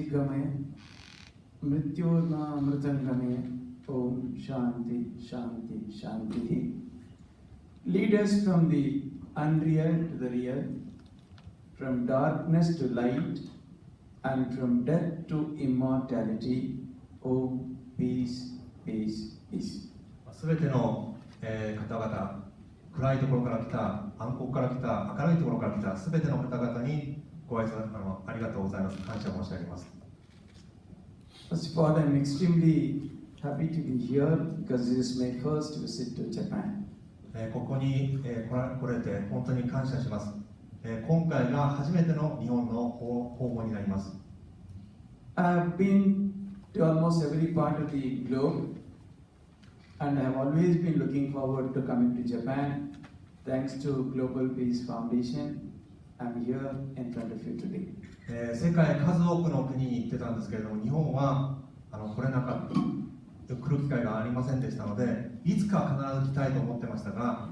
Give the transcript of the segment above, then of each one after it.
गमे मृत्योर्मामृतंगमे ओम शांति शांति शांति. Lead us from the unreal to the real, from darkness to light, and from death to immortality. Om peace peace peace. すべての、方々、暗いところから来た、暗黒から来た、明るいところから来た、すべての方々にご挨拶ありがとうございます。感謝申し上げます。First of all, I'm extremely happy to be here because this is my first visit to Japan. ここに、来れて本当に感謝します。今回が初めての日本の訪問になります。I've been to almost every part of the globe, and I've always been looking forward to coming to Japan. Thanks to Global Peace Foundation, I'm here in front of you today. 世界数多くの国に行ってたんですけれども、日本は来れなかった、来る機会がありませんでしたので、いつか必ず来たいと思ってましたが、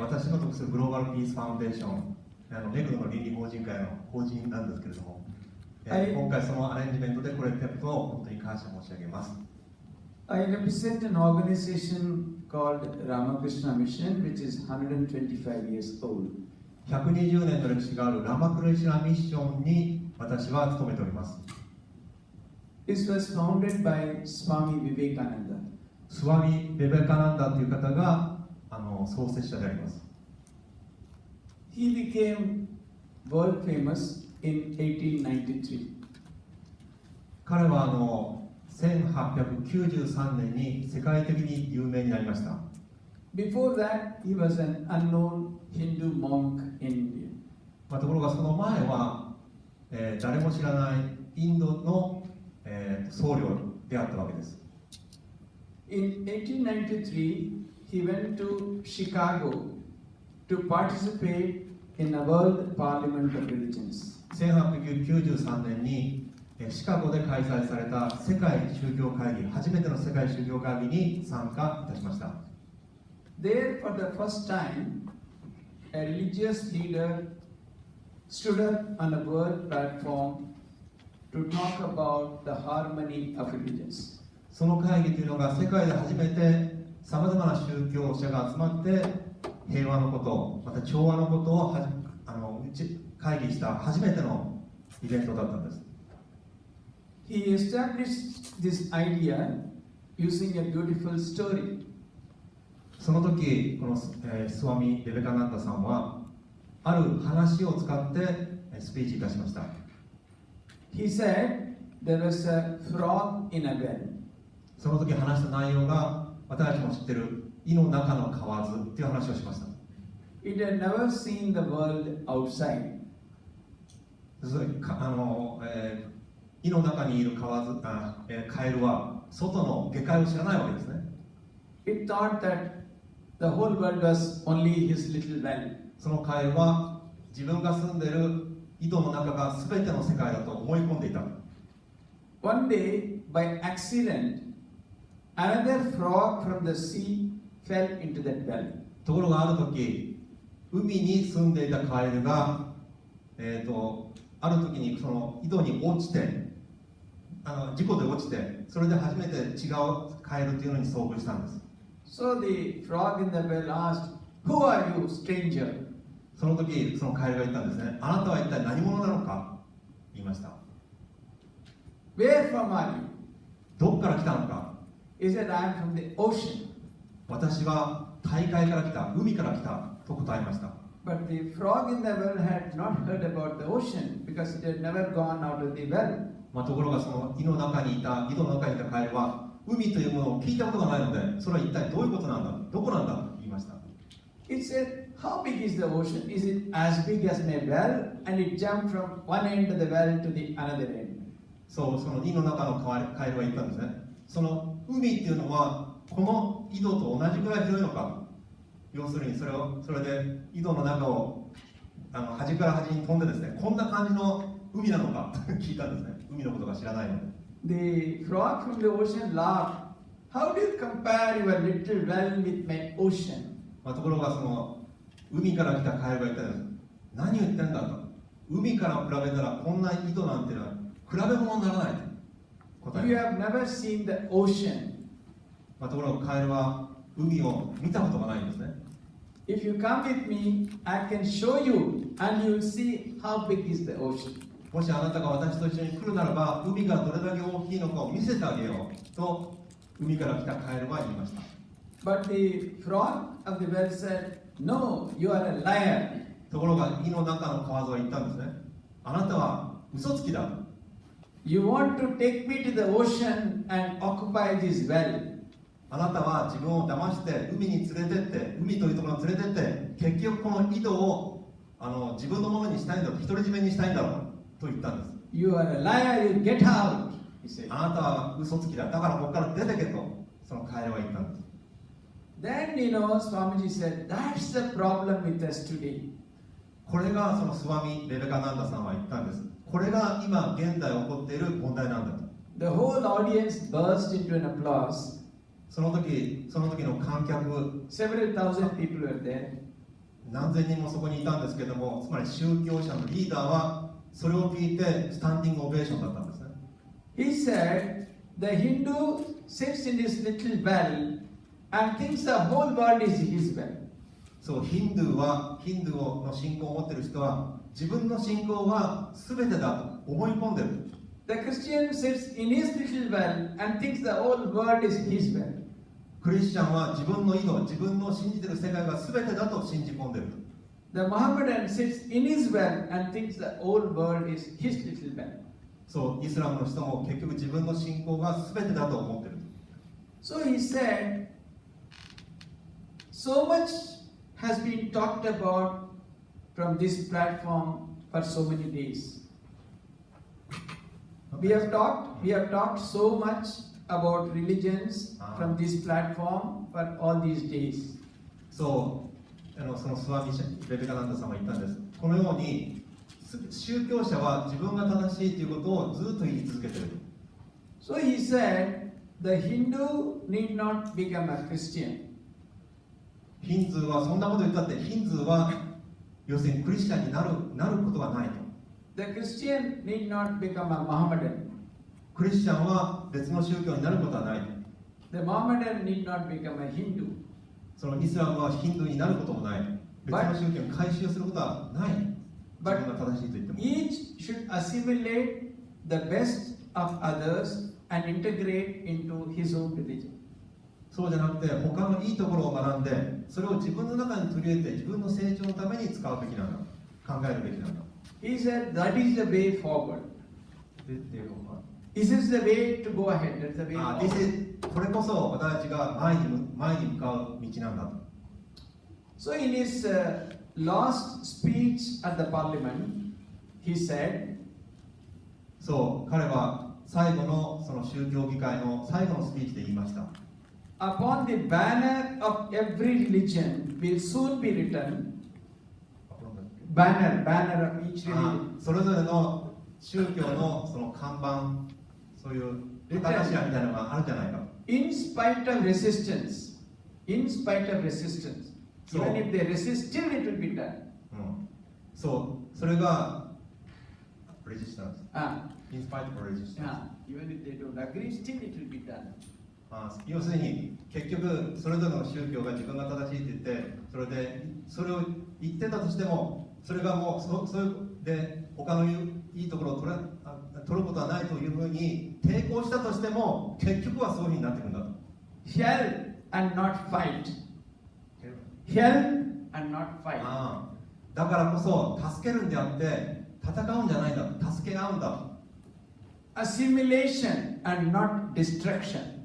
私の属するグローバルピースファウンデーション、目黒の倫理法人会の法人なんですけれども、今回そのアレンジメントで来れてることを本当に感謝申し上げます。I represent an organization called Ramakrishna Mission, which is 125 years old. 120年の歴史があるラマクリシュナミッションに私は勤めております。This was founded by Swami Vivekananda. スワミ・ベベカナンダという方が創設者であります。He became world famous in 1893. 彼は1893年に世界的に有名になりました。Before that, he was an unknown Hindu monk in India. ところがその前は、誰も知らないインドの、僧侶であったわけです。In 1893, he went to Chicago to participate in a World Parliament of Religions. 1893年にシカゴで開催された世界宗教会議、初めての世界宗教会議に参加いたしました。There, for the first time, a religious leader stood up on a world platform to talk about the harmony of religions. その会議というのが世界で初めてさまざまな宗教者が集まって平和のこと、また調和のことを会議した初めてのイベントだったんです。He established this idea using a beautiful story. その時、この、スワミ・ベベカナンダさんはある話を使ってスピーチいたしました。He said there was a frog in a well. その時話した内容が私たちも知っている井の中の蛙という話をしました。It had never seen the world outside. 井の中にいるカエルは外の下界を知らないわけですね。It thought that the whole world was only his little well. そのカエルは自分が住んでいる井戸の中が全ての世界だと思い込んでいた。One day, by accident, another frog from the sea fell into that well. ところがある時、海に住んでいたカエルが、ある時にその井戸に落ちて、事故で落ちて、それで初めて違うカエルというのに遭遇したんです。So the frog in the well asked, "Who are you, stranger?" その時、そのカエルが言ったんですね。あなたは一体何者なのか言いました。Where from are you? どこから来たのか。He said, "I am from the ocean." 私は大海から来た、海から来たと答えました。But the frog in the well had not heard about the ocean because it had never gone out of the well. ところがその井戸の中にいたカエルは海というものを聞いたことがないので、それは一体どういうことなんだ、どこなんだと言いました。It said, "How big is the ocean? Is it as big as my well?" And it jumped from one end of the well to the another end. その井の中のカエルは言ったんですね。その海っていうのはこの井戸と同じくらい広いのか。要するにそれで井戸の中を端から端に飛んでですね、こんな感じの海なのか聞いたんですね。海のことが知らないので。The frog from the ocean laughed. How do you compare your little well with my ocean? ところがその海から来たカエルが言ったんです。何を言ってんだと。海から比べたらこんな井戸なんてのは比べ物にならないと答 You え have never seen the ocean. ところがカエルは海を見たことがないんですね。 If you come with me, I can show you and you'll see how big is the ocean. もしあなたが私と一緒に来るならば、海がどれだけ大きいのかを見せてあげようと海から来たカエルは言いました。 But the frog of the well said, No, you are a liar. ところが胃の中の蛙は言ったんですね。あなたは嘘つきだ。 You want to take me to the ocean and occupy this well. あなたは自分を騙して海に連れてって、海というところに連れてって、結局この井戸を自分のものにしたいんだと、独り占めにしたいんだろうと言ったんです。 You are a liar, you get out. He said. あなたは嘘つきだ。だからここから出てけと、そのカエルは言ったんです。 Then, Swamiji said, that's the problem with us today. これがそのスワミ・レベカナンダさんは言ったんです。これが今現在起こっている問題なんだと。 The whole audience burst into an applause. その時の観客 Several thousand people were there. 何千人もそこにいたんですけれども、つまり宗教者のリーダーはそれを聞いてスタンディングオベーションだったんですね。 He said, the Hindu sits in this little well and thinks the whole world is his well. そう、ヒンドゥーの信仰を持っている人は自分の信仰は全てだと思い込んでいる。 The Christian sits in his little well and thinks the whole world is his well. クリスチャンは自分の井戸、自分の信じている世界が全てだと信じ込んでいる。 The Mohammedan sits in his well and thinks the whole world is his little well. そう、イスラムの人も結局自分の信仰が全てだと思っている。 So he said, so much has been talked about from this platform for so many days. We have talked so much about religions from this platform for all these days. そう、そのスワミ・レベカナンダさんは言ったんです。このように宗教者は自分が正しいということをずっと言い続けている。 So he said, the Hindu need not become a Christian. ヒンズーはそんなこと言ったって、ヒンズーは要するにクリスチャンになることがないと。 The Christian need not become a Mohammedan. クリスチャンは別の宗教になることはないと。 The Mohammedan need not become a Hindu. そのイスラムはヒンドゥーになることもない。別の宗教に改宗することはない。自分が正しいと言っても。 Each should assimilate the best of others and integrate into his own religion. そうじゃなくて、他のいいところを学んで、それを自分の中に取り入れて、自分の成長のために使うべきなんだ。考えるべきなんだ。He said that is the way forward. This is the way to go ahead. That's the way forward. これこそ私たちが前に向かう道なんだと。So in his last speech at the parliament, he said, そう、彼は最後のその宗教議会の最後のスピーチで言いました。Upon the banner of every religion will soon be written, banner of each religion. それぞれの宗教のその看板、そういう旗頭みたいなのがあるじゃないか。In spite of resistance, even if they resist, still it will be done. そう、それがレジスタンス。In spite of resistance. Even if they don't agree, still it will be done. 要するに結局それぞれの宗教が自分が正しいって言って、それを言ってたとしても、それがもうそれで他のいいところを取ることはないというふうに抵抗したとしても、結局はそういうふうになっていくんだと。Help and not fight. Help and not fight. だからこそ助けるんであって戦うんじゃないんだ。助け合うんだ。Assimilation and not destruction.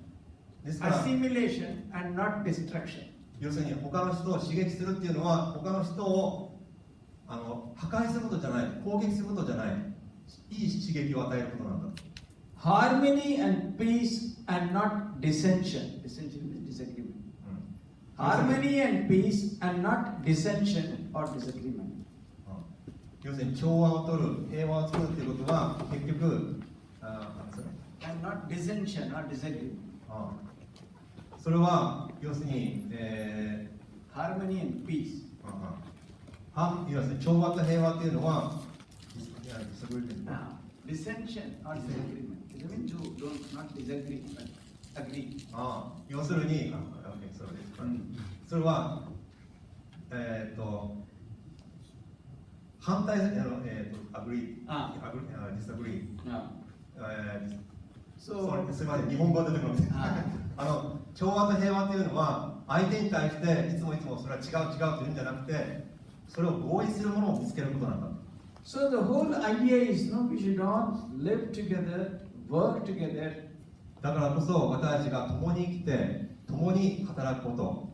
ですから、Assimilation and not destruction. 要するに他の人を刺激するっていうのは他の人を破壊することじゃない、攻撃することじゃない、いい刺激を与えることなんだ。Harmony and peace and not dissension. Dissension is disagreement. Harmony and peace and not dissension or disagreement. 要するに調和を取る、平和を作るということは結局and not dissension or disagreement. それは要するに、Harmony and peace. 要するに調和と平和というのは dissension or disagreement. It means you don't not disagree, but agree. 要するに、それは、反対、agree、disagree、すみません、日本語が出てこないです。調和と平和というのは、相手に対していつもそれは違うというんじゃなくて、それを合意するものを見つけることなんだ。So the whole idea is, we should not live together, work together. だからこそ私たちが共に生きて、共に働くこと、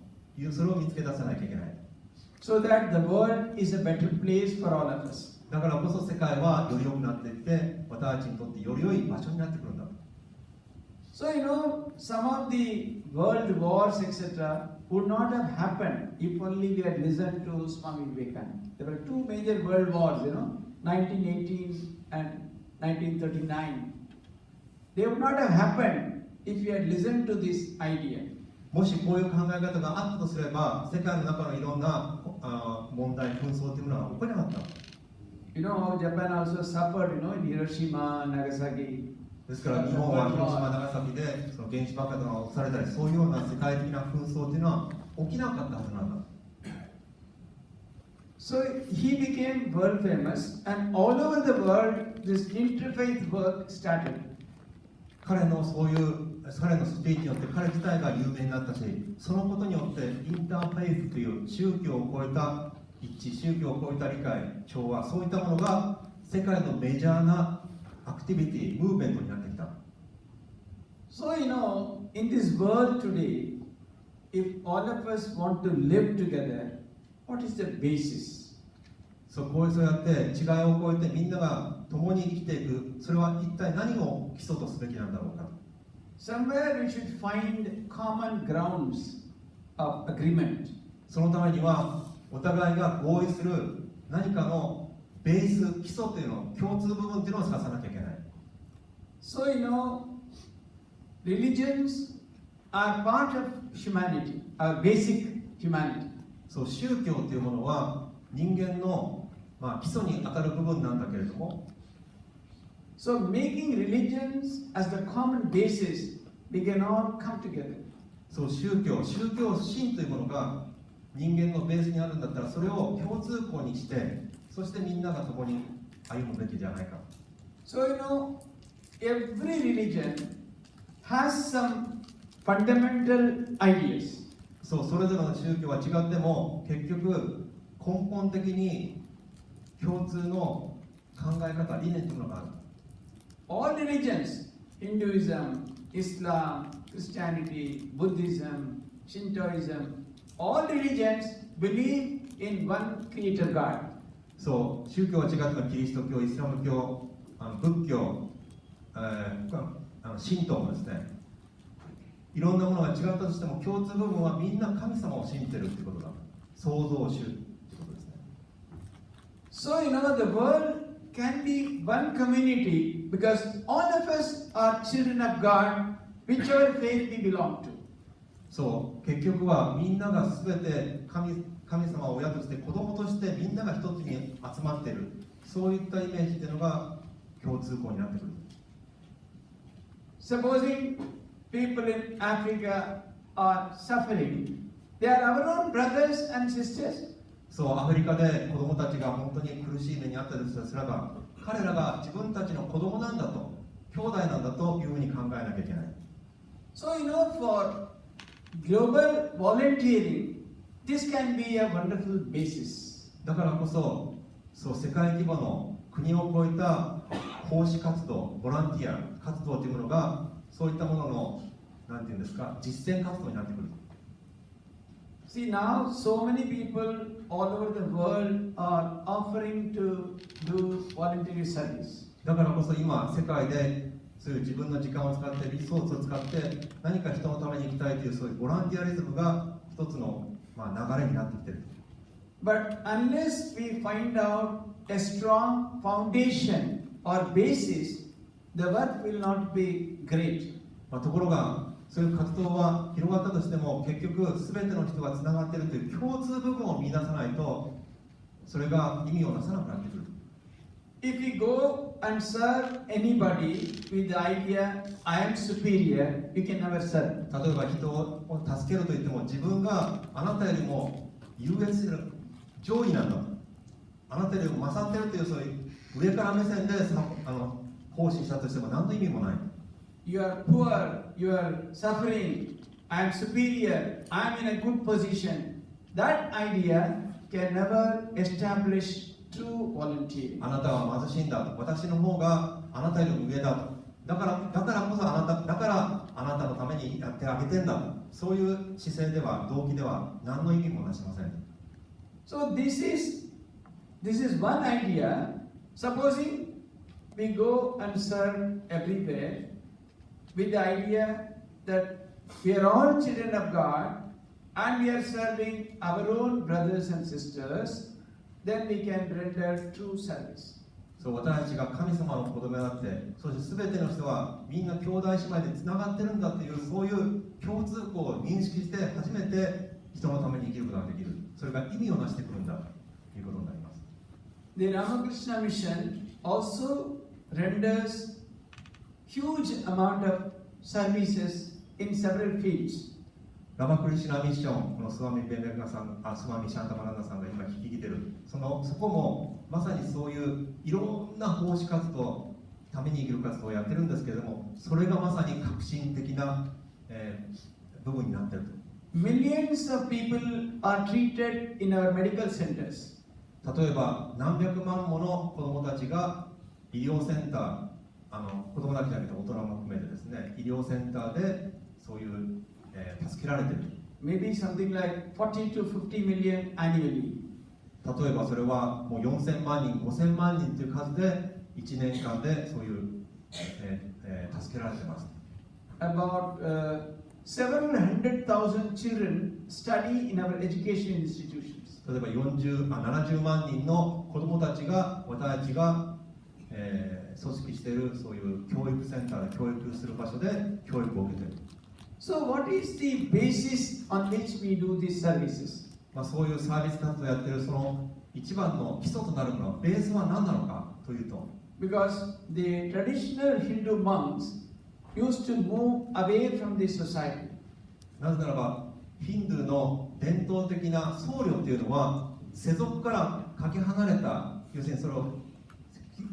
それを見つけ出さなきゃいけない。So that the world is a better place for all of us. だからこそ世界はより良くなっていって、私たちにとってより良い場所になってくるんだ。So some of the world wars, etc., would not have happened if only we had listened to Swami Vivekananda. There were two major world wars, 1918 and 1939. They would not have happened if we had listened to this idea. もしこういう考え方があったとすれば、世界の中のいろんな問題、紛争というものは起こりなかった。Japan also suffered, in Hiroshima, Nagasaki. ですから日本は広島、長崎でその原子爆弾が起こされたり、そういうような世界的な紛争というのは起きなかったはずなんだ。So he became world famous, and all over the world, this interfaith work started. 彼のスピーチによって彼自体が有名になったし、そのことによってインターフェイスという宗教を超えた一致、宗教を超えた理解、調和、そういったものが世界のメジャーなアクティビティ、ムーブメントになってきた。So in this world today, if all of us want to live together, what is the basis? そうやって違いを超えてみんなが共に生きていく、それは一体何を基礎とすべきなんだろうか。Somewhere we should find common grounds of agreement. そのためにはお互いが合意する何かのベース、基礎というの、共通部分というのを探さなきゃいけない。So religions are part of humanity, our basic humanity. そう、宗教というものは人間の、基礎に当たる部分なんだけれども、So making religions as the common basis, they can all come together. そう、宗教心というものが人間のベースにあるんだったら、それを共通項にして、そしてみんなが共に歩むべきじゃないか。So every religion has some fundamental ideas. そう、それぞれの宗教は違っても、結局根本的に共通の考え方、理念というのがある。All religions, Hinduism, Islam, Christianity, Buddhism, Shintoism, all religions believe in one creator God. そう、宗教は違ってもキリスト教、イスラム教、仏教、神道もですね、いろんなものが違ったとしても共通部分はみんな神様を信じているということだ。創造主ということですね。So the world can be one community because all of us are children of God, whichever faith we belong to. そう、結局はみんながすべて神様を親として子供としてみんなが一つに集まっている、そういったイメージというのが共通項になってくる。Supposing people in Africa are suffering, they are our own brothers and sisters. そう、アフリカで子供たちが本当に苦しい目にあったりすれば、彼らが自分たちの子供なんだと、兄弟なんだというふうに考えなきゃいけない。So for global volunteering, this can be a wonderful basis. だからこそ、世界規模の国を超えた奉仕活動、ボランティア活動というものが、そういったものの、なんていうんですか、実践活動になってくる。See, now so many people all over the world are offering to do voluntary service. だからこそ今、世界でそういう自分の時間を使って、リソースを使って、何か人のために生きたいという、そういうボランティアリズムが一つの、流れになってきている。But unless we find out a strong foundation or basis, the work will not be great. ところが、そういう活動は広がったとしても、結局、すべての人がつながっているという共通部分を見出さないと、それが意味をなさなくなってくる。If we go and serve anybody with the idea, I am superior, you can never serve. 例えば人を助けると言っても、自分があなたよりも優越する上位なんだ、あなたよりも勝ってるという、そういう上から目線で奉仕したとしても何の意味もない。You are poor, you are suffering, I am superior, I am in a good position. That idea can never establish true volunteer. あなたは貧しいんだと、私の方があなたよりも上だと、だからこそあなたのためにやってあげてんだ、そういう姿勢では、動機では何の意味もなしません。So this is one idea. Supposing we go and serve everywhere with the idea that we are all children of God and we are serving our own brothers and sisters, then we can render true service. そう、私たちが神様の子供になって、そして全ての人はみんな兄弟姉妹でつながってるんだという、そういう共通項を認識して初めて人のために生きることができる。それが意味をなしてくるんだということになります。The Ramakrishna Mission also renders huge amount of services in several fields. ラマクリシュナミッション、このスワミ・ベンベンガさん、スワミ・シャンタマランダさんが今聞きてる、そこもまさにそういういろんな奉仕活動、ために生きる活動をやってるんですけれども、それがまさに革新的な、部分になっていると。Millions of people are treated in our medical centers. 例えば何百万もの子どもたちが医療センター、子どもだけじゃなくて大人も含めてですね、医療センターでそういう、助けられている。Maybe something like 40 to 50 million annually. 例えばそれはもう4000万人、5000万人という数で1年間でそういう、助けられています。About several hundred thousand children study in our education institutions. 例えば70万人の子どもたちが私たちが、組織しているそういう教育センターで教育する場所で教育を受けている。So what is the basis on which we do these services? そういうサービス活動をやっているその一番の基礎となるもの、ベースは何なのかというと、 Because the traditional Hindu monks used to move away from this society. なぜならばヒンドゥーの伝統的な僧侶っていうのは世俗からかけ離れた、要するにそれを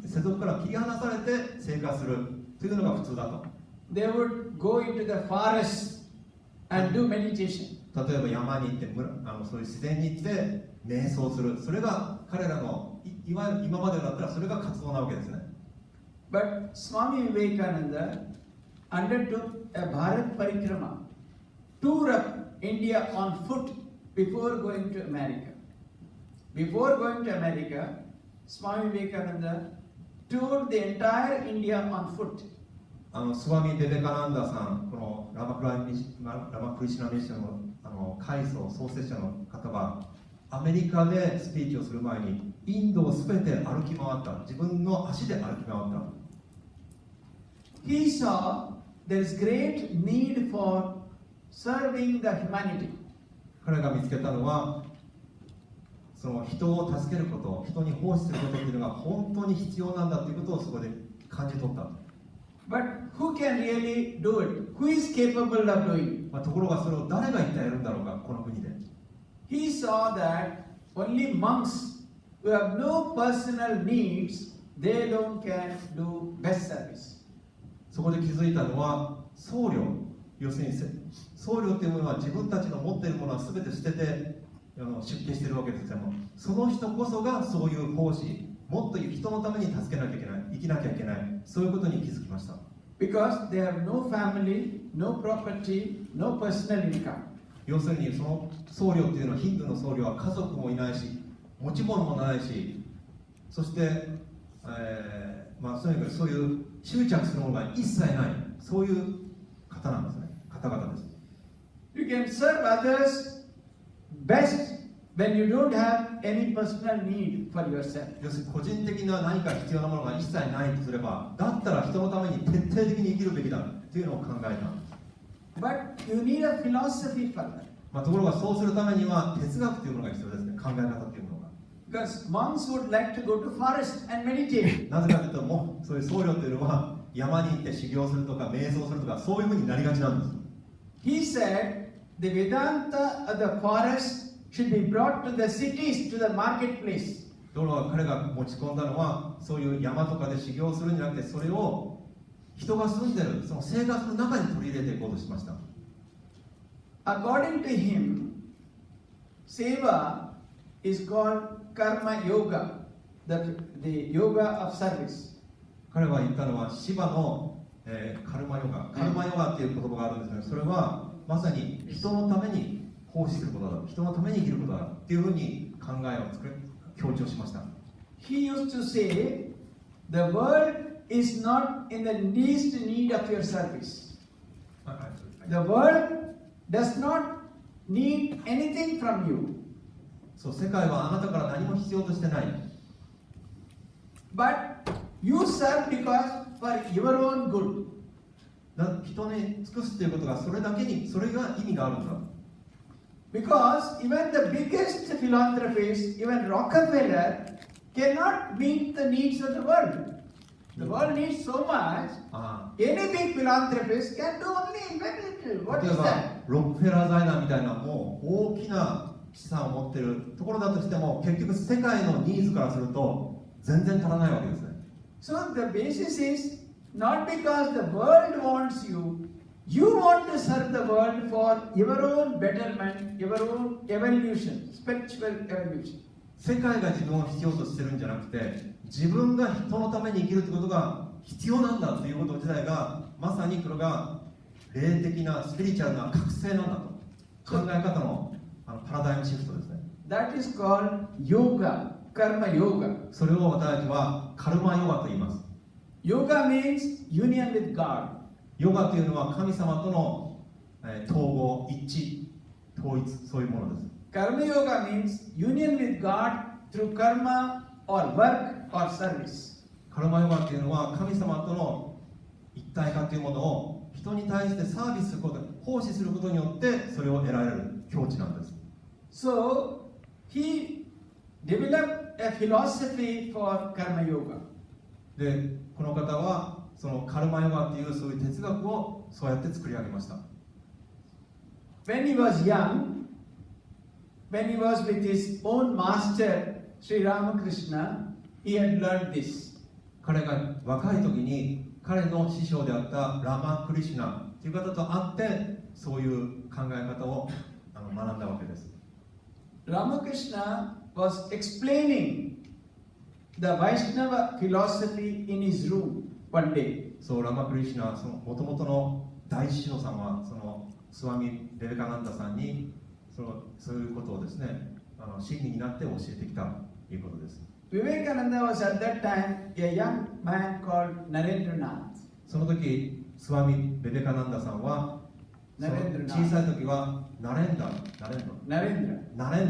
世俗から切り離されて生活するというのが普通だと。They would go into the forest and do meditation. 例えば山に行ってそういう自然に行って瞑想する、それが彼らのいわゆる今までだったらそれが活動なわけですね。But Swami Vivekananda undertook a Bharat Parikrama, tour of India on foot before going to America. Before going to America, Swami Vivekananda toured the entire India on foot. スワミ・ベベカナンダさん、このラマクリシュナミッションの開祖創設者の方はアメリカでスピーチをする前にインドをすべて歩き回った、自分の足で歩き回った。He saw there is great need for serving the humanity. 彼が見つけたのは、その人を助けること、人に奉仕することというのが本当に必要なんだということをそこで感じ取った。But who can really do it? Who is capable of doing it? ところがそれを誰が一体やるんだろうか、この国で。He saw that only monks who have no personal needs, they alone can do best service. そこで気づいたのは、僧侶、要するに僧侶というものは自分たちの持っているものは全て捨てて出家しているわけですけども、その人こそがそういう奉仕、もっと人のために助けなきゃいけない、生きなきゃいけない、そういうことに気づきました。Because they have no family, no property, no personal income. 要するにその僧侶っていうのは、ヒンドゥーの僧侶は家族もいないし、持ち物もないし、そして、とにかくそういう執着するものが一切ない、そういう方なんですね、方々です。You can serve others best when you don't have any personal need for yourself. 要するに個人的な何か必要なものが一切ないとすれば、だったら人のために徹底的に生きるべきだというのを考えたんです。But you need a philosophy for that. ところがそうするためには哲学というものが必要ですね、考え方というものが。Because monks would like to go to forest and meditate. なぜかというと、もうそういう僧侶というのは山に行って修行するとか瞑想するとかそういうふうになりがちなんです。He said the Vedanta of the forest should be brought to the cities, to the marketplace. ところが彼が持ち込んだのはそういう山とかで修行するんじゃなくて、それを人が住んでるその生活の中に取り入れていこうとしました。According to him, seva is called karma yoga, the yoga of service. 彼は言ったのはシバの、カルマヨガ、カルマヨガっていう言葉があるんですけど、それはまさに人のために奉仕することだ、人のために生きることだっていうふうに考えを強調しました。He used to say, the world is not in the least need of your service. The world does not need anything from you. そう、世界はあなたから何も必要としてない。But you serve because for your own good. 人に尽くすということがそれだけに、それが意味があるんだ。Because even the biggest philanthropist, even Rockefeller, cannot meet the needs of the world. The world needs so much. Any big philanthropist can do only very little. What is that? ロックフェラー財団みたいなもう大きな資産を持っているところだとしても、結局世界のニーズからすると全然足らないわけですね。So the basis is not because the world wants you, you want to serve the world for your own betterment, your own evolution, spiritual evolution. 世界が自分を必要としてるんじゃなくて、自分が人のために生きるということが必要なんだということ自体が、まさにこれが霊的なスピリチュアルな覚醒なんだと、考え方のパラダイムシフトですね。That is called yoga, karma yoga. それを私たちはカルマヨガと言います。Yoga means union with God. ヨガというのは神様との統合、一致、統一、そういうものです。Karma yoga means union with God through karma or work or service. カルマヨガというのは神様との一体化というものを人に対してサービスすること、奉仕することによってそれを得られる境地なんです。So he developed a philosophy for karma yoga. で、この方はそのカルマヨガというそういう哲学をそうやって作り上げました。When he was young, when he was with his own master, Sri Ramakrishna, he had learned this. 彼が若い時に彼の師匠であったラマ・クリシュナという方と会ってそういう考え方を学んだわけです。Ramakrishna was explaining the Vaishnava philosophy in his room one day. そう、ラマ・クリシュナ、その元々の大師匠さんはそのスワミ・ベベカナンダさんにそういうことをですね、真理になって教えてきたということです。Vivekananda was at that time a young man called Narendranath. その時、スワミ・ベベカナンダさんは小さい時はナレンド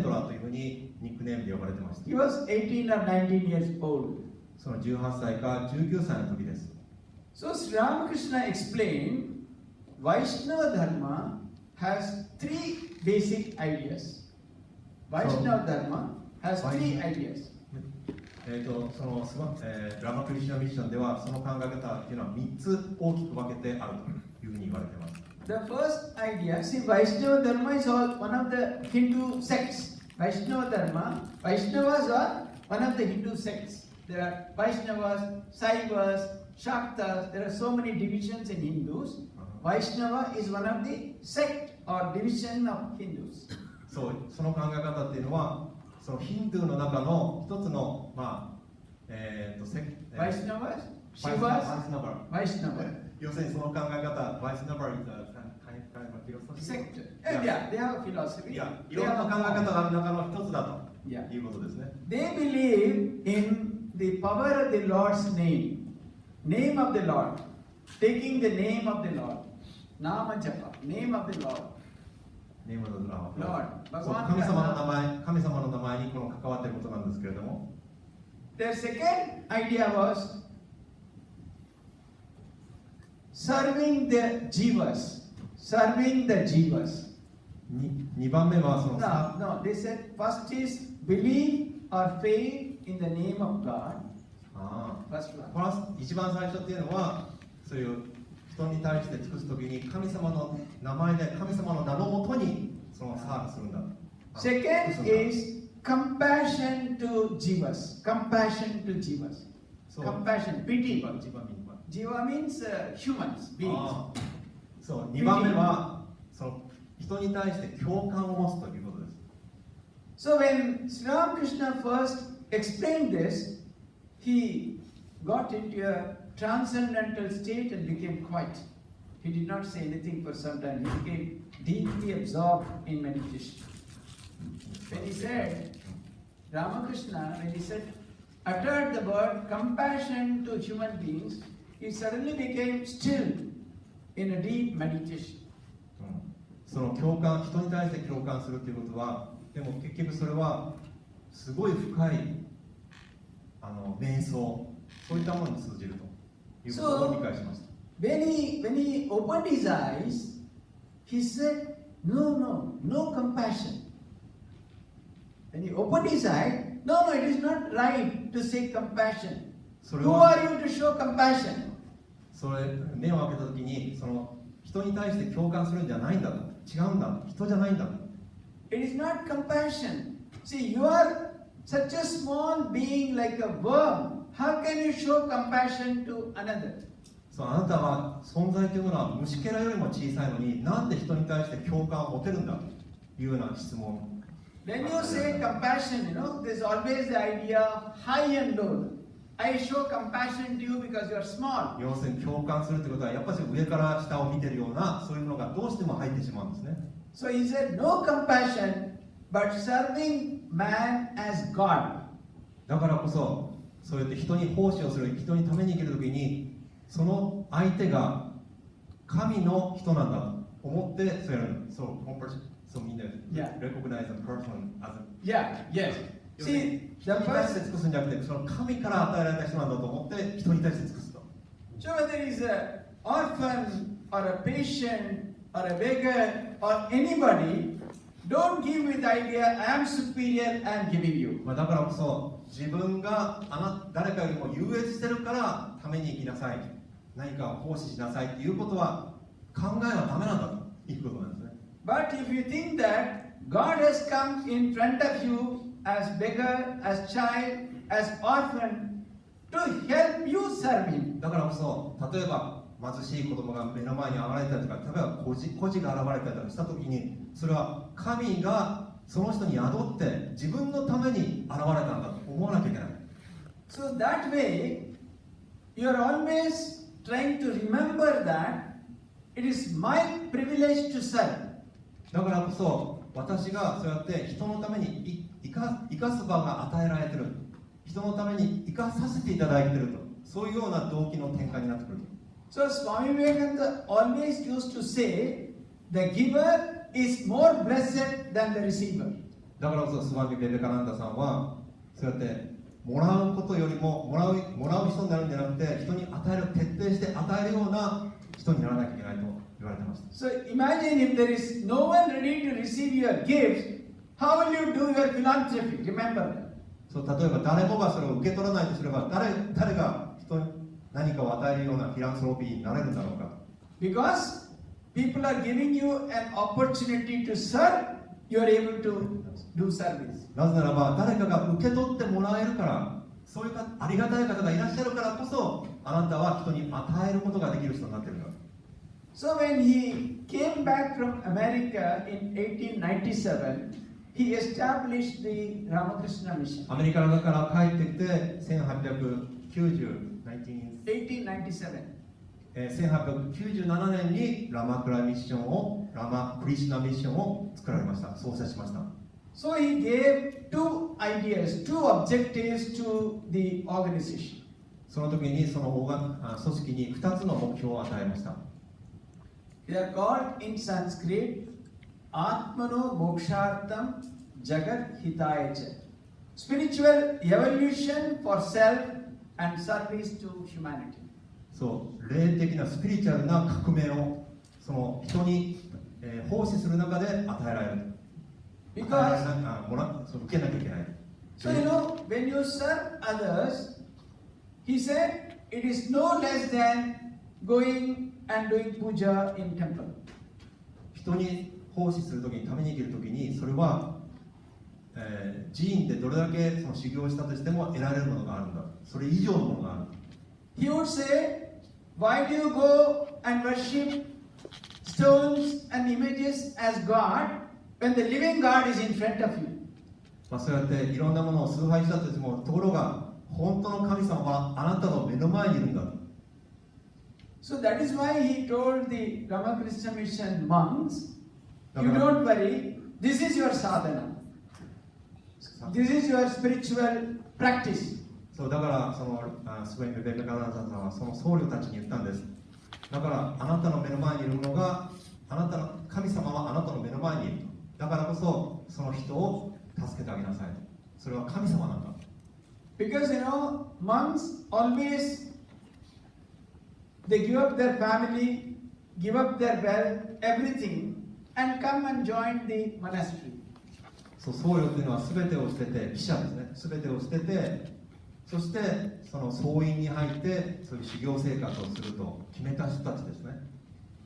ラというふうにニックネームで呼ばれてました。He was 18 or 19 years old. その18歳か19歳の時です。So Sri Ramakrishna explained Vaishnava Dharma has three basic ideas. Vaishnava Dharma has three ideas. そのラマクリシュナミッションではその考え方っていうのは3つ大きく分けてあるというふうに言われています。The first idea, see, Vaishnava Dharma is all one of the Hindu sects. Vaishnava Dharma, Vaishnavas are one of the Hindu sects. There are Vaishnavas, Saivas, Shaktas. There are so many divisions in Hindus. Vaishnava is one of the sect or division of Hindus. その考え方っていうのはそのヒンドゥーの中の一つのVaishnavas, Shivas, 要するにその考え方、バイスナバーsect. Yeah, they have a philosophy. いろんな考え方がある中の一つだということですね。They believe in the power of the Lord's name, name of the Lord, taking the name of the Lord, Nama Japa, name of the Lord. Lord. 神様の名前にこの関わっていることなんですけれども。Their second idea was serving the jivas. 2番目はその No, they said first is believe or faith in the name of God. あ First あ one. これは一番最初っていうのは、そういう人に対して尽くすときに神様の名前で神様の名のもとにそのサービスするんだ。Second is compassion to jivas. Compassion to jivas. So, Compassion, pity. 一番右は Jiva means humans, beings. ああそう、2番目はその人に対して共感を持つということです。 So when Sri Ramakrishna first explained this, he got into a transcendental state and became quiet. He did not say anything for some time. He became deeply absorbed in meditation. When he said, Ramakrishna, when he said, uttered the word compassion to human beings, he suddenly became still in a deep meditation. その共感、人に対して共感するということは、でも結局それはすごい深い瞑想、そういったものに通じるということを理解しました。When he opened his eyes, he said, no compassion. When he opened his eyes, no, it is not right to say compassion. Who are you to show compassion? それ目を開けたときに、その人に対して共感するんじゃないんだと、違うんだ、人じゃないんだと。It is not compassion. See, you are such a small being like a worm. How can you show compassion to another? そう、あなたは存在というものは虫けらよりも小さいのに、なんで人に対して共感を持てるんだというような質問。When you say compassion, there's always the idea of high and low. I show compassion to you because you are small. 要するに共感するということはやっぱり上から下を見てるようなそういうものがどうしても入ってしまうんですね。So he said, no compassion, but serving man as God. だからこそ、そうやって人に奉仕をする、人にために生きるときに、その相手が神の人なんだと思ってそうやる。そうみんなrecognize a person as a Yes. See, 人に対して尽くすんじゃなくて、その神から与えられた人なんだと思って人に対して尽くすと。So whether he's an orphan or a patient or a beggar or anybody, don't give with the idea, I am superior, I am giving you. だからこそ自分が誰かよりも優越してるからために生きなさい、何かを奉仕しなさいっていうことは考えはダメなんだということなんですね。But if you think that God has come in front of you as beggar, as child, as orphan to help you serve him. だからこそ例えば貧しい子供が目の前に現れたりとか、例えば孤児が現れたりとかしたときに、それは神がその人に宿って自分のために現れたんだと思わなきゃいけない。So that way, you are always trying to remember that it is my privilege to serve. だからこそ私がそうやって人のために生かす場が与えられてる、人のために生かさせていただいていると、そういうような動機の転換になってくる。So Swami Vivekananda always used to say, the giver is more blessed than the receiver. だからこそスワミ・ベベカナンダさんはそうやってもらうことよりももらう人になるんじゃなくて、人に与える、徹底して与えるような人にならなきゃいけないと言われてました。 So imagine if there is no one ready to receive your gifts, how will you do your philanthropy? Remember that. そう、例えば誰もがそれを受け取らないとすれば、誰が人に何かを与えるようなフィランソロピーになれるんだろうか。 Because people are giving you an opportunity to serve, you are able to do service. なぜならば誰かが受け取ってもらえるから、そういうありがたい方がいらっしゃるからこそ、あなたは人に与えることができる人になっているんだ。 So when he came back from America in 1897, he established the Ramakrishna Mission. アメリカの中から帰ってきて、1897年にラマクリシナミッションを作られました。創設しました。 So he gave two ideas, two objectives to the organization. その時にその組織に2つの目標を与えました。 They are called in Sanskrit Atmano Mokshartam Jagat Hitayacha. Spiritual evolution for self and service to humanity. そう、霊的なスピリチュアルな革命をその人に、奉仕する中で与えられる。受けなきゃいけない。So when you serve others, he said, it is no less than going and doing puja in temple. 人に奉仕するときに、ために生きるときに、それは、寺院でどれだけその修行したとしても得られるものがあるんだ。それ以上のものがある。He would say, why do you go and worship stones and images as God when the living God is in front of you? そうやっていろんなものを崇拝したとしても、ところが本当の神様はあなたの目の前にいるんだ。So that is why he told the Ramakrishna Mission monks, you don't worry, this is your sadhana. This is your spiritual practice. そうだからそのスウェイン・ベベカナンさんはその僧侶たちに言ったんです。だからあなたの目の前にいるのが、あなたの神様はあなたの目の前にいる。だからこそその人を助けてあげなさい。それは神様なんだ。Because monks always they give up their family, give up their wealth, everything, and come and join the monastery. そう僧侶っていうのは全てを捨てて、記者ですね、全てを捨てて、そしてその僧院に入ってそういう修行生活をすると決めた人たちですね。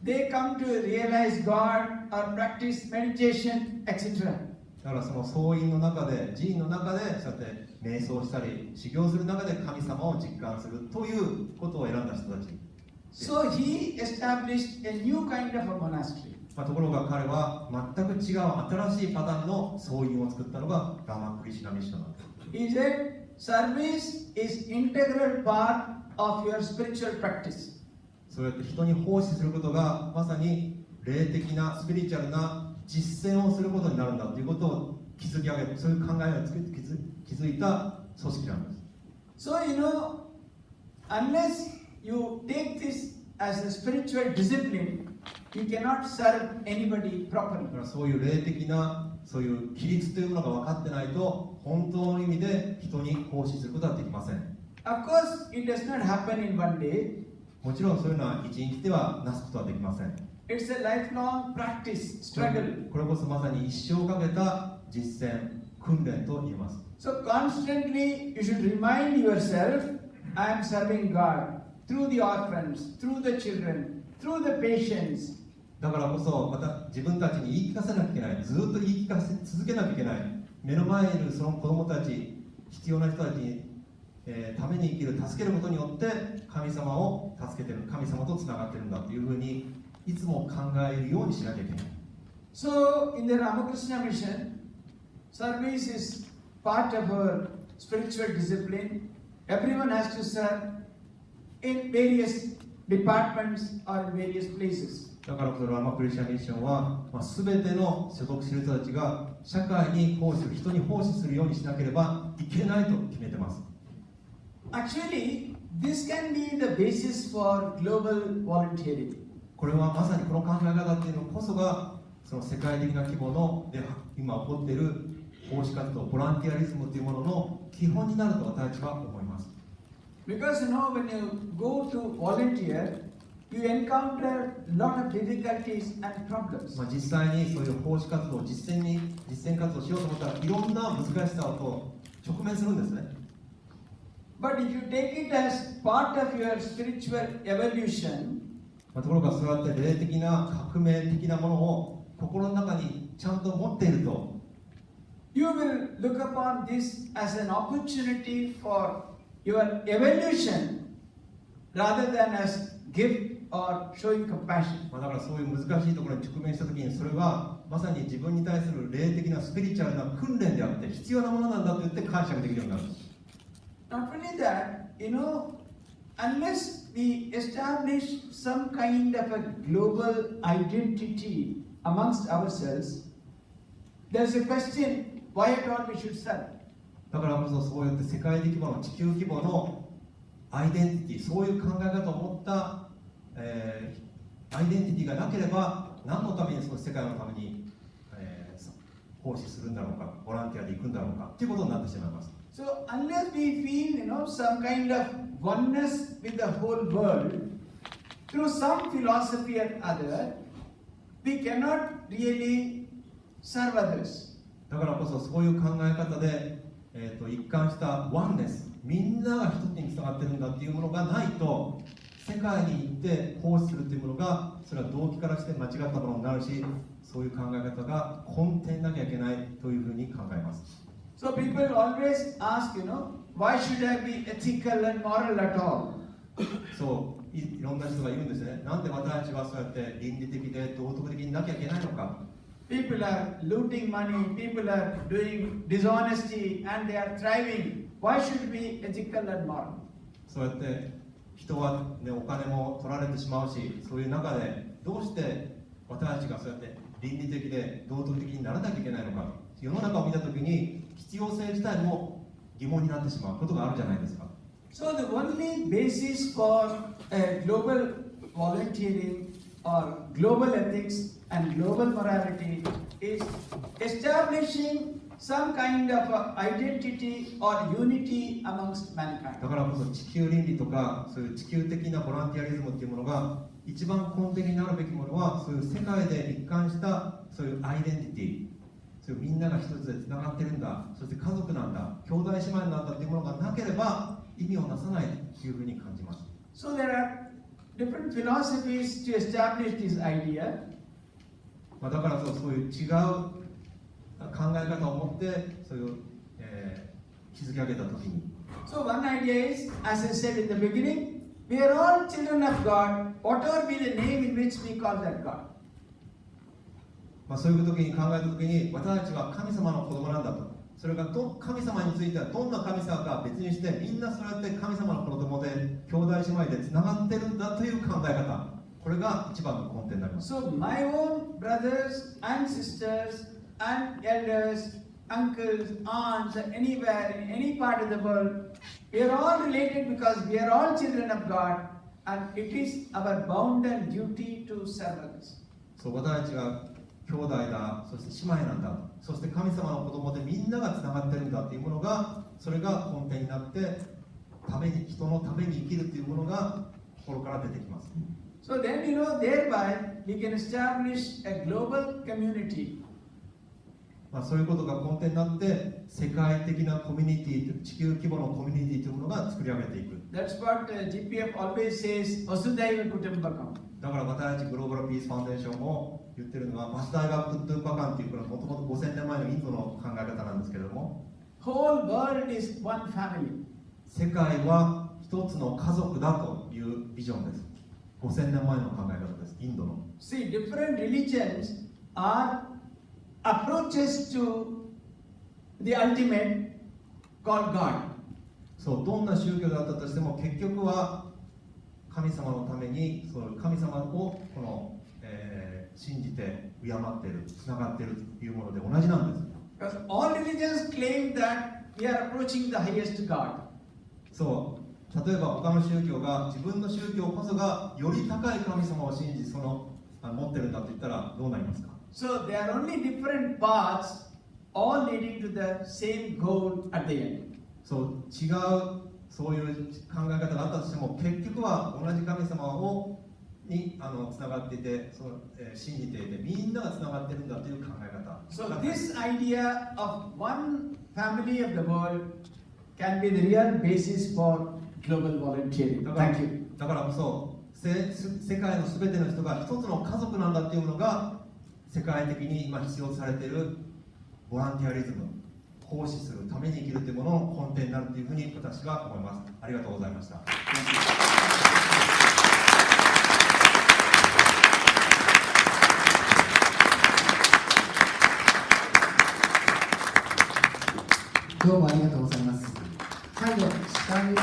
They come to realize God or practice meditation, etc. だからその僧院の中で、寺院の中でそうやって瞑想したり修行する中で神様を実感するということを選んだ人たち。So he established a new kind of a monastery. ところが彼は全く違う新しいパターンの僧院を作ったのがラマクリシュナミッションなんです。He said, service is integral part of your spiritual practice. そうやって人に奉仕することがまさに霊的なスピリチュアルな実践をすることになるんだということを築き上げる、そういう考えを築いた組織なんです。So unless you take this as a spiritual discipline, you cannot serve anybody properly. だからそういう霊的なそういう規律というものが分かってないと本当の意味で人に奉仕することはできません。Of course, it does not happen in one day. もちろんそういうのは一日ではなすことはできません。It's a lifelong practice, struggle. これこそまさに一生かけた実践、訓練と言えます。So constantly you should remind yourself, I am serving God through the orphans, through the children, through the patients. だからこそまた自分たちに言い聞かせなきゃいけない、ずっと言い聞かせ続けなきゃいけない。目の前にいるその子供たち、必要な人たちに、ために生きる、助けることによって神様を助けてる、神様とつながってるんだというふうにいつも考えるようにしなきゃいけない。So in the Ramakrishna Mission, service is part of our spiritual discipline. Everyone has to serve in various departments or in various places. だからこそラマクリシャミッションは、全ての所属している人たちが社会に奉仕する、人に奉仕するようにしなければいけないと決めています。Actually, this can be the basis for global volunteering. これはまさにこの考え方っていうのこそがその世界的な規模ので今起こっている奉仕活動、ボランティアリズムというものの基本になると私は思います。Because when you go to volunteer, you encounter a lot of difficulties and problems. 実際にそういう奉仕活動、実践活動しようと思ったらいろんな難しさと直面するんですね。But if you take it as part of your spiritual evolution, ところがそうやって霊的な革命的なものを心の中にちゃんと持っていると、you will look upon this as an opportunity for your evolution rather than as gift or showing compassion. だからそういう難しいところに直面したときにそれはまさに自分に対する霊的なスピリチュアルな訓練であって必要なものなんだと言って解釈できるようになる。Not only that, unless we establish some kind of a global identity amongst ourselves, there's a question why at all we should serve. だからこそそうやって世界的規模の地球規模のアイデンティティ、そういう考え方を持った、アイデンティティがなければ何のためにその世界のために、奉仕するんだろうか、ボランティアで行くんだろうかということになってしまいます。So unless we feel, some kind of oneness with the whole world through some philosophy or other, we cannot really serve others. だからこそそういう考え方で一貫したワンネス、みんなが一つにつながってるんだっていうものがないと、世界に行って奉仕するっていうものが、それは動機からして間違ったものになるし、そういう考え方が根底なきゃいけないというふうに考えます。So people always ask, why should I be ethical and moral at all? そういろんな人が言うんですね。なんで私たちはそうやって倫理的で道徳的になきゃいけないのか。People are looting money, people are doing dishonesty, and they are thriving. Why should we be ethical and moral? そうやって人は、ね、お金も取られてしまうし、そういう中でどうして私たちがそうやって倫理的で道徳的にならなきゃいけないのか。世の中を見たときに必要性自体も疑問になってしまうことがあるじゃないですか。So the only basis for global volunteering or global ethics and global morality is establishing some kind of identity or unity amongst mankind. だからこそ地球倫理とかそういう地球的なボランティアリズムっていうものが一番根底になるべきものは、そういう世界で一貫したそういうアイデンティティ、そういうみんなが一つでつながってるんだ、そして家族なんだ、兄弟姉妹なんだっていうものがなければ意味をなさないというふうに感じます。So there are different philosophies to establish this idea. だからそういう違う考え方を持ってそういう、築き上げたときに、 So one idea is, as I said in the beginning, we are all children of God, whatever be the name in which we call that God. そういう時に考えたときに、私たちは神様の子供なんだと。それが神様についてはどんな神様か別にして、みんなそうやって神様の子供で兄弟姉妹でつながってるんだという考え方、これが一番の根底になります。 So my own brothers and sisters and elders, uncles, aunts, anywhere, in any part of the world, we are all related because we are all children of God, and it is our bounden duty to serve others. そう私たちが兄弟だ、そして姉妹なんだ、そして神様の子供でみんながつながってるんだっていうものが、それが根底になって、人のために生きるっていうものが心から出てきます。 So then, thereby we can establish a global community. そういうことが根底になって、世界的なコミュニティ、地球規模のコミュニティというものが作り上げていく。That's what GPF always says, Vasudhaiva Kutumbakam. だから私たちグローバルピースファンデーションも言ってるのは、マスターがクットゥンパカンという、これはもともと5000年前のインドの考え方なんですけれども、 Whole world is one family. 世界は一つの家族だというビジョンです。5000年前の考え方です、インドの。 See, different religions are approaches to the ultimate called God. そう、どんな宗教だったとしても結局は神様のために、その神様をこの、信じて敬っている、つながっているというもので同じなんです。 Because all religions claim that we are approaching the highest God. そう、例えば他の宗教が自分の宗教こそがより高い神様を信じ、持ってるんだと言ったらどうなりますか？ So there are only different paths, all leading to the same goal at the end. そう、違うそういう考え方があったとしても結局は同じ神様につながっていて、信じていて、みんながつながっているんだという考え方。 So this idea of one family of the world can be the real basis for global volunteering. Thank you. だからこそ世界のすべての人が一つの家族なんだというものが世界的に今必要とされているボランティアリズム、奉仕するために生きるというものの根底になるというふうに私は思います。ありがとうございました。どうもありがとうございます。最後、司会